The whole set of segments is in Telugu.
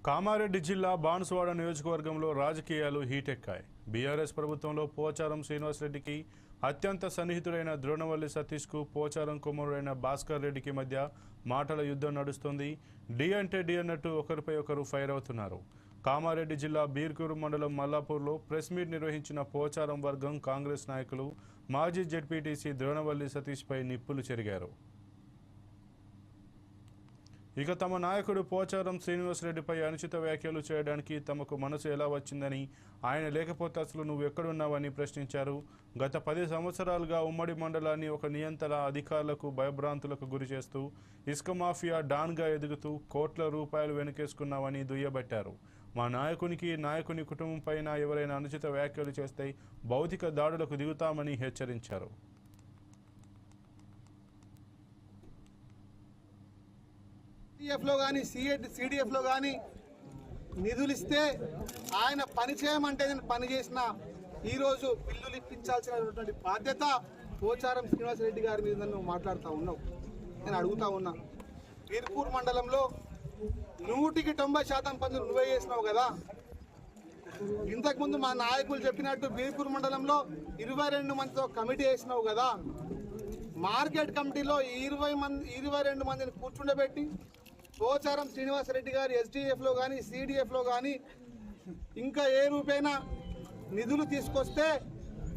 కామారెడ్డి జిల్లా బాన్సువాడ నియోజకవర్గంలో రాజకీయాలు హీటెక్కాయి. బీఆర్ఎస్ ప్రభుత్వంలో పోచారం శ్రీనివాసరెడ్డికి అత్యంత సన్నిహితుడైన ద్రోణవల్లి సతీష్కు పోచారం కుమారుడైన భాస్కర్ రెడ్డికి మధ్య మాటల యుద్ధం నడుస్తుంది. డి అంటే డి అన్నట్టు ఒకరిపై ఒకరు ఫైర్ అవుతున్నారు. కామారెడ్డి జిల్లా బీర్కూరు మండలం మల్లాపూర్లో ప్రెస్ మీట్ నిర్వహించిన పోచారం వర్గం కాంగ్రెస్ నాయకులు మాజీ జెడ్పీటీసీ ద్రోణవల్లి సతీష్పై నిప్పులు చెరిగారు. ఇక తమ నాయకుడు పోచారం శ్రీనివాసరెడ్డిపై అనుచిత వ్యాఖ్యలు చేయడానికి తమకు మనసు ఎలా వచ్చిందని, ఆయన లేకపోతే అసలు నువ్వు ఎక్కడున్నావని ప్రశ్నించారు. గత 10 సంవత్సరాలుగా ఉమ్మడి మండలాన్ని ఒక నియంత్రణ అధికారులకు భయభ్రాంతులకు గురి చేస్తూ ఇసుక మాఫియా డాన్గా ఎదుగుతూ కోట్ల రూపాయలు వెనకేసుకున్నావని దుయ్యబట్టారు. మా నాయకుని కుటుంబం పైన ఎవరైనా అనుచిత వ్యాఖ్యలు చేస్తే భౌతిక దాడులకు దిగుతామని హెచ్చరించారు. లో కానీ సిడిఎఫ్లో కానీ నిధులు ఇస్తే ఆయన పని చేయమంటే నేను పని చేసిన ఈరోజు బిల్లులు ఇప్పించాల్సినటువంటి బాధ్యత పోచారం శ్రీనివాసరెడ్డి గారి మీద నువ్వు మాట్లాడుతూ ఉన్నావు. నేను అడుగుతా ఉన్నా, బీర్పూర్ మండలంలో 100% పనులు నువ్వే చేసినావు కదా. ఇంతకుముందు మా నాయకులు చెప్పినట్టు బీర్పూర్ మండలంలో 22 మందితో కమిటీ వేసినావు కదా. మార్కెట్ కమిటీలో 22 మందిని కూర్చుండబెట్టి పోచారం శ్రీనివాసరెడ్డి గారు ఎస్డిఎఫ్లో కానీ సిడిఎఫ్లో కానీ ఇంకా ఏ రూపైనా నిధులు తీసుకొస్తే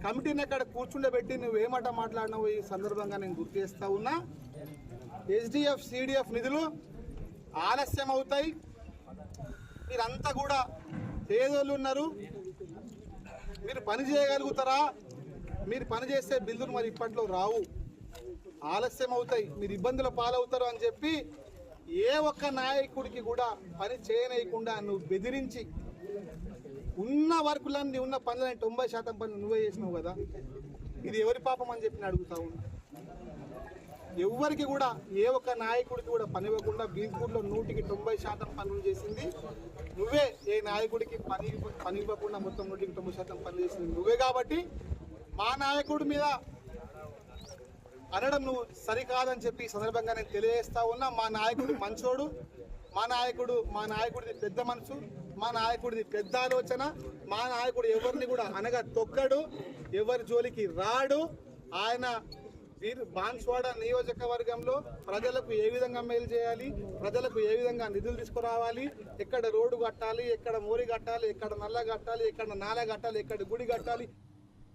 కమిటీని అక్కడ కూర్చుండబెట్టి నువ్వేమాట మాట్లాడినావు ఈ సందర్భంగా నేను గుర్తు చేస్తా ఉన్నా. ఎస్డిఎఫ్ సిడిఎఫ్ నిధులు ఆలస్యం అవుతాయి. మీరంతా కూడా పేదోళ్ళు ఉన్నారు, మీరు పని చేయగలుగుతారా? మీరు పని చేస్తే బిల్లులు మరి ఇప్పట్లో రావు, ఆలస్యం అవుతాయి, మీరు ఇబ్బందుల పాలవుతారు అని చెప్పి ఏ ఒక్క నాయకుడికి కూడా పని చేయనీయకుండా నువ్వు బెదిరించి ఉన్న వర్కులన్నీ ఉన్న పనులని 90% పనులు నువ్వే చేసినావు కదా. ఇది ఎవరి పాపం అని చెప్పి అడుగుతా ఉన్నా. ఎవరికి కూడా ఏ ఒక్క నాయకుడికి కూడా పని ఇవ్వకుండా బీర్పూర్లో 100% పనులు చేసింది నువ్వే. ఏ నాయకుడికి పని ఇవ్వకుండా మొత్తం 100% పనులు చేసింది నువ్వే. కాబట్టి మా నాయకుడి మీద అనడం నువ్వు సరికాదని చెప్పి సందర్భంగా నేను తెలియజేస్తా ఉన్నా. మా నాయకుడు మంచోడు, మా నాయకుడిది పెద్ద మనసు, మా నాయకుడిది పెద్ద ఆలోచన. మా నాయకుడు ఎవరిని కూడా అనగా తొక్కడు, ఎవరి జోలికి రాడు. ఆయన బాన్సువాడ నియోజకవర్గంలో ప్రజలకు ఏ విధంగా మేలు చేయాలి, ప్రజలకు ఏ విధంగా నిధులు తీసుకురావాలి, ఎక్కడ రోడ్డు కట్టాలి, ఎక్కడ మోరి కట్టాలి, ఎక్కడ నల్ల కట్టాలి, ఎక్కడ నాల కట్టాలి, ఎక్కడ గుడి కట్టాలి,